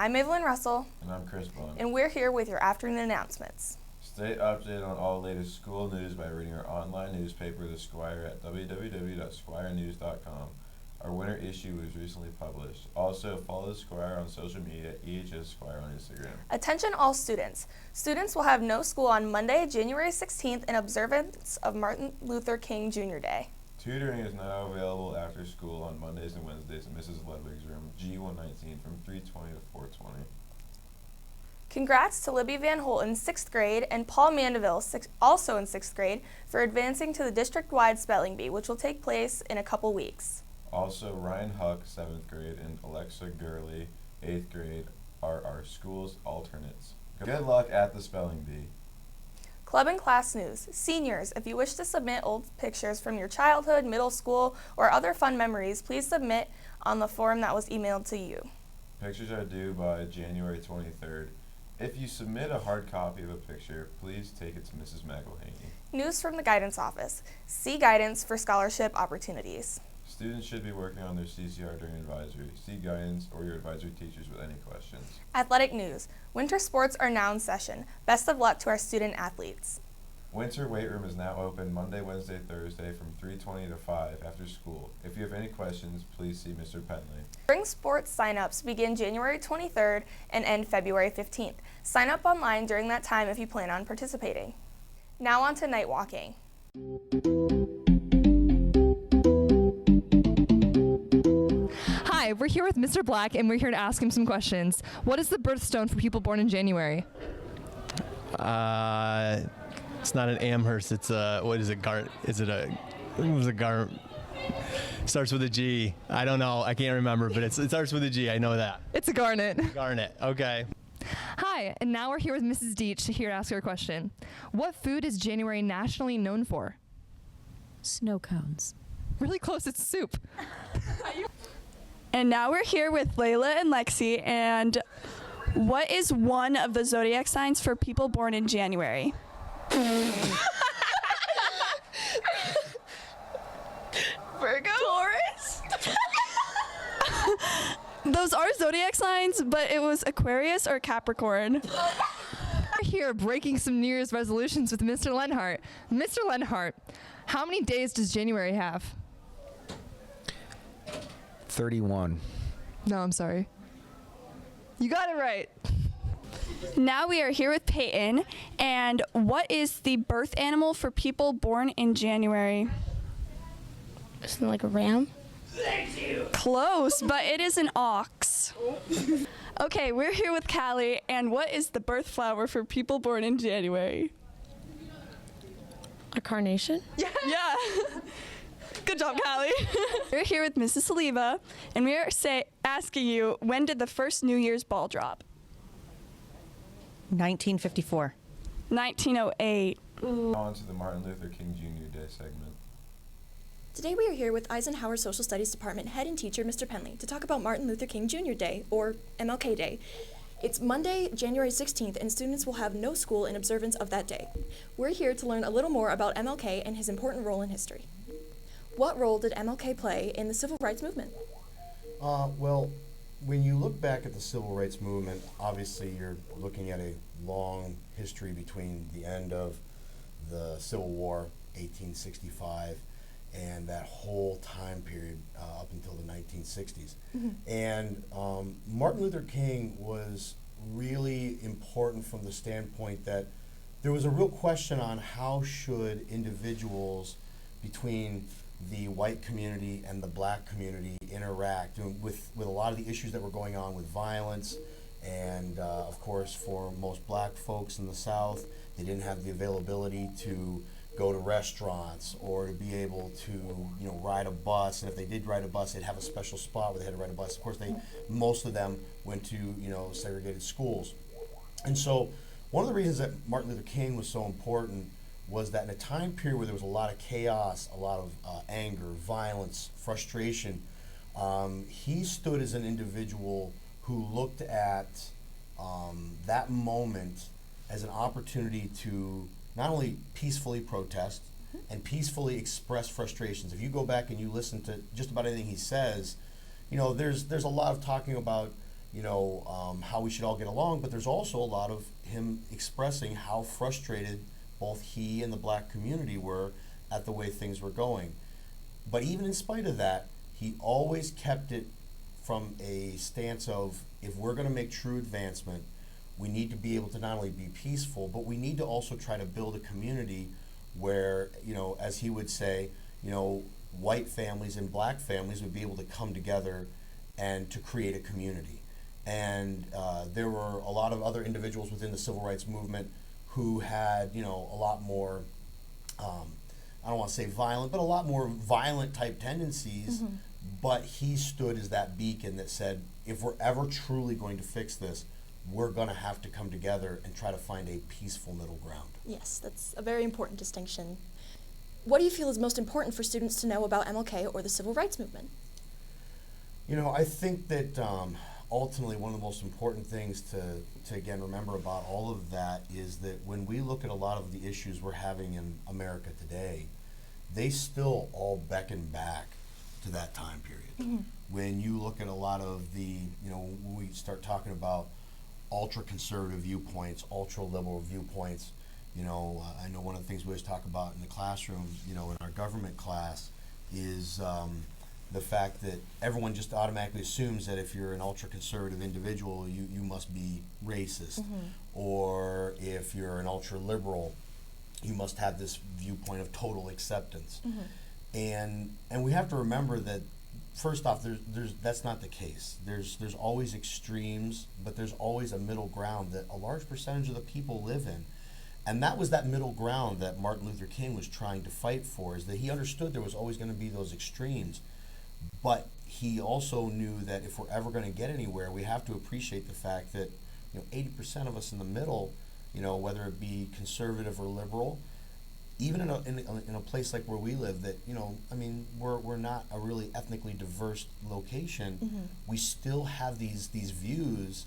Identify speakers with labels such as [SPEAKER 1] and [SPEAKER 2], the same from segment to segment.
[SPEAKER 1] I'm Evelyn Russell.
[SPEAKER 2] And I'm Chris Bond.
[SPEAKER 1] And we're here with your afternoon announcements.
[SPEAKER 2] Stay updated on all the latest school news by reading our online newspaper, The Squire, at www.squirenews.com. Our winter issue was recently published. Also, follow The Squire on social media at EHS Squire on Instagram.
[SPEAKER 1] Attention all students. Students will have no school on Monday, January 16th in observance of Martin Luther King Jr. Day.
[SPEAKER 2] Tutoring is now available after school on Mondays and Wednesdays in Mrs. Ludwig's room, G119, from 3:20 to 4:20.
[SPEAKER 1] Congrats to Libby Van Holt in 6th grade and Paul Mandeville, also in 6th grade, for advancing to the district-wide spelling bee, which will take place in a couple weeks.
[SPEAKER 2] Also, Ryan Huck, 7th grade, and Alexa Gurley, 8th grade, are our school's alternates. Good luck at the spelling bee.
[SPEAKER 1] Club and class news. Seniors, if you wish to submit old pictures from your childhood, middle school, or other fun memories, please submit on the form that was emailed to you.
[SPEAKER 2] Pictures are due by January 23rd. If you submit a hard copy of a picture, please take it to Mrs. McElhaney.
[SPEAKER 1] News from the guidance office. See guidance for scholarship opportunities.
[SPEAKER 2] Students should be working on their CCR during advisory. See guidance or your advisory teachers with any questions.
[SPEAKER 1] Athletic news. Winter sports are now in session. Best of luck to our student athletes.
[SPEAKER 2] Winter weight room is now open Monday, Wednesday, Thursday from 3:20 to 5 after school. If you have any questions, please see Mr. Penley.
[SPEAKER 1] Spring sports sign-ups begin January 23rd and end February 15th. Sign up online during that time if you plan on participating. Now on to night walking.
[SPEAKER 3] Hi, we're here with Mr. Black, and we're here to ask him some questions. What is the birthstone for people born in January?
[SPEAKER 4] It's not an Amherst. It's a, what is it? Starts with a G. I don't know. I can't remember, but it starts with a G. I know that.
[SPEAKER 3] It's a garnet.
[SPEAKER 4] Garnet. Okay.
[SPEAKER 3] Hi, and now we're here with Mrs. Deach here to ask her a question. What food is January nationally known for?
[SPEAKER 5] Snow cones.
[SPEAKER 3] Really close. It's soup.
[SPEAKER 6] And now we're here with Layla and Lexi, and what is one of the zodiac signs for people born in January? Virgo? Taurus? Those are zodiac signs, but it was Aquarius or Capricorn.
[SPEAKER 3] We're here breaking some New Year's resolutions with Mr. Lenhart. Mr. Lenhart, how many days does January have?
[SPEAKER 7] 31.
[SPEAKER 3] No, I'm sorry. You got it right.
[SPEAKER 6] Now we are here with Peyton, and what is the birth animal for people born in January?
[SPEAKER 5] Isn't it like a ram?
[SPEAKER 6] Close, but it is an ox. Okay, we're here with Callie, and what is the birth flower for people born in January?
[SPEAKER 5] A carnation?
[SPEAKER 6] Yeah. Good job, Callie. We're here with Mrs. Saliva, and we are asking you, when did the first New Year's ball drop?
[SPEAKER 8] 1954.
[SPEAKER 6] 1908.
[SPEAKER 2] On to the Martin Luther King Jr. Day segment.
[SPEAKER 9] Today we are here with Eisenhower Social Studies Department head and teacher Mr. Penley to talk about Martin Luther King Jr. Day, or MLK Day. It's Monday, January 16th, and students will have no school in observance of that day. We're here to learn a little more about MLK and his important role in history. What role did MLK play in the civil rights movement?
[SPEAKER 10] Well, when you look back at the civil rights movement, obviously you're looking at a long history between the end of the Civil War, 1865, and that whole time period up until the 1960s. Mm-hmm. And Martin Luther King was really important from the standpoint that there was a real question on how should individuals between the white community and the black community interact with a lot of the issues that were going on with violence. And of course, for most black folks in the South, they didn't have the availability to go to restaurants or to be able to, ride a bus. And if they did ride a bus, they'd have a special spot where they had to ride a bus. Of course, most of them went to, segregated schools. And so one of the reasons that Martin Luther King was so important was that in a time period where there was a lot of chaos, a lot of anger, violence, frustration, he stood as an individual who looked at that moment as an opportunity to not only peacefully protest and peacefully express frustrations. If you go back and you listen to just about anything he says, there's a lot of talking about how we should all get along, but there's also a lot of him expressing how frustrated both he and the black community were at the way things were going. But even in spite of that, he always kept it from a stance of, if we're going to make true advancement, we need to be able to not only be peaceful, but we need to also try to build a community where, as he would say, white families and black families would be able to come together and to create a community. And there were a lot of other individuals within the civil rights movement who had, a lot more, I don't want to say violent, but a lot more violent type tendencies. Mm-hmm. But he stood as that beacon that said, if we're ever truly going to fix this, we're going to have to come together and try to find a peaceful middle ground.
[SPEAKER 9] Yes, that's a very important distinction. What do you feel is most important for students to know about MLK or the civil rights movement?
[SPEAKER 10] I think that ultimately one of the most important things to again remember about all of that is that when we look at a lot of the issues we're having in America today, they still all beckon back to that time period. Mm-hmm. When you look at a lot of the, when we start talking about ultra-conservative viewpoints, ultra-liberal viewpoints, I know one of the things we always talk about in the classroom, in our government class, is the fact that everyone just automatically assumes that if you're an ultra-conservative individual, you must be racist. Mm-hmm. Or if you're an ultra-liberal, you must have this viewpoint of total acceptance. Mm-hmm. And we have to remember that, first off, that's not the case. There's always extremes, but there's always a middle ground that a large percentage of the people live in. And that was that middle ground that Martin Luther King was trying to fight for, is that he understood there was always going to be those extremes. But he also knew that if we're ever going to get anywhere, we have to appreciate the fact that 80% of us in the middle, whether it be conservative or liberal, even in a place like where we live, that we're not a really ethnically diverse location. Mm-hmm. We still have these views,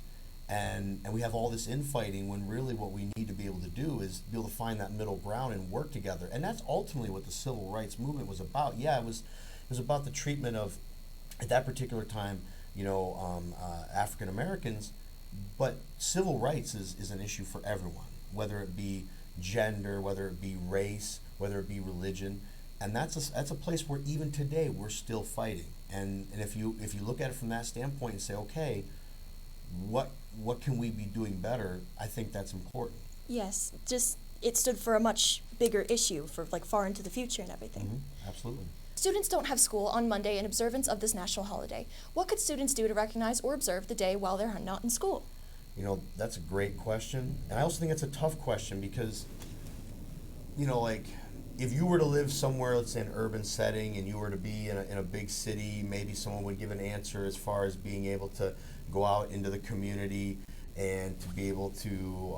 [SPEAKER 10] and we have all this infighting, when really what we need to be able to do is be able to find that middle ground and work together. And that's ultimately what the civil rights movement was about. Yeah, it was about the treatment of, at that particular time, African Americans, but civil rights is an issue for everyone, whether it be gender, whether it be race, whether it be religion. And that's a place where even today we're still fighting. And if you look at it from that standpoint and say, okay, what can we be doing better, I think that's important.
[SPEAKER 9] Yes, just it stood for a much bigger issue for far into the future and everything.
[SPEAKER 10] Mm-hmm. Absolutely.
[SPEAKER 9] Students don't have school on Monday in observance of this national holiday. What could students do to recognize or observe the day while they're not in school?
[SPEAKER 10] That's a great question. And I also think it's a tough question because, if you were to live somewhere, let's say an urban setting, and you were to be in a big city, maybe someone would give an answer as far as being able to go out into the community and to be able to,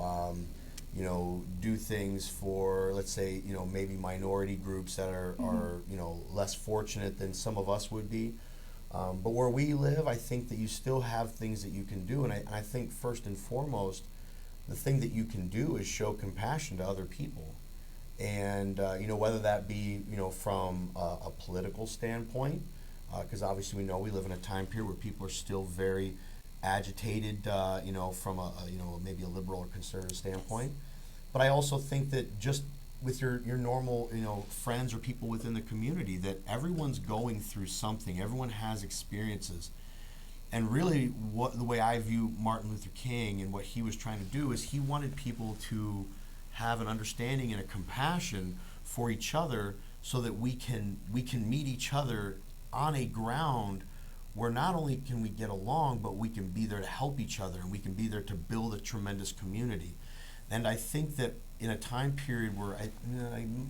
[SPEAKER 10] do things for, let's say, maybe minority groups that are less fortunate than some of us would be. But where we live, I think that you still have things that you can do. And I think first and foremost, the thing that you can do is show compassion to other people. And, whether that be, from a political standpoint, because obviously we know we live in a time period where people are still very agitated, from maybe a liberal or conservative standpoint. But I also think that just with your normal, friends or people within the community, that everyone's going through something. Everyone has experiences. And really, the way I view Martin Luther King and what he was trying to do is he wanted people to have an understanding and a compassion for each other, so that we can meet each other on a ground where not only can we get along, but we can be there to help each other, and we can be there to build a tremendous community. And I think that in a time period where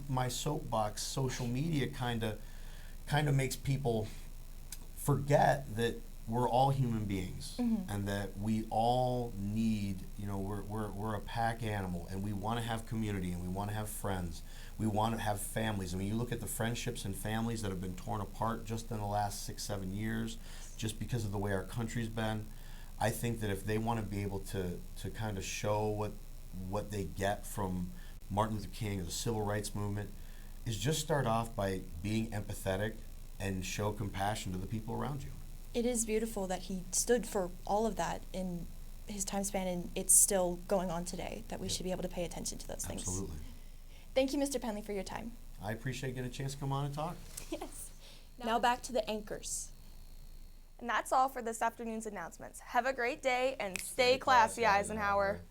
[SPEAKER 10] my soapbox, social media kind of makes people forget that we're all human beings. Mm-hmm. And that we all need, we're a pack animal, and we want to have community, and we want to have friends. We want to have families. I mean, you look at the friendships and families that have been torn apart just in the last 6-7 years, just because of the way our country's been. I think that if they want to be able to kind of show what they get from Martin Luther King or the civil rights movement, is just start off by being empathetic and show compassion to the people around you.
[SPEAKER 9] It is beautiful that he stood for all of that in his time span, and it's still going on today, that we should be able to pay attention to those things.
[SPEAKER 10] Absolutely.
[SPEAKER 9] Thank you, Mr. Penley, for your time.
[SPEAKER 10] I appreciate getting a chance to come on and talk.
[SPEAKER 9] Yes. Now back to the anchors.
[SPEAKER 1] And that's all for this afternoon's announcements. Have a great day and stay classy, Eisenhower.